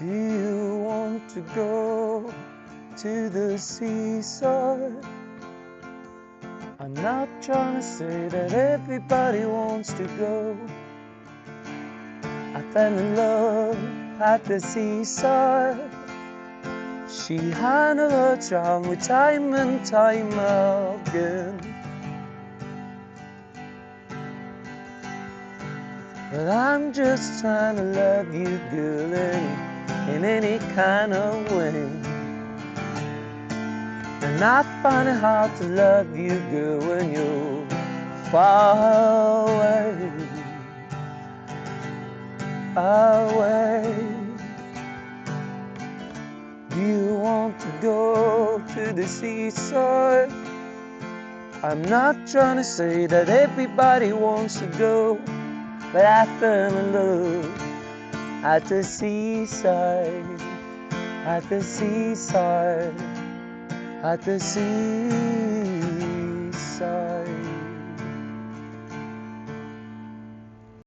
Do you want to go to the seaside? I'm not trying to say that everybody wants to go. I fell in love at the seaside. She handled her charm with time and time again. But I'm just trying to love you, girl, in any kind of way. And I find it hard to love you, girl, when you're far away, far away. Do you want to go to the seaside? I'm not trying to say that everybody wants to go, but I fell in love at the seaside, at the seaside, at the seaside.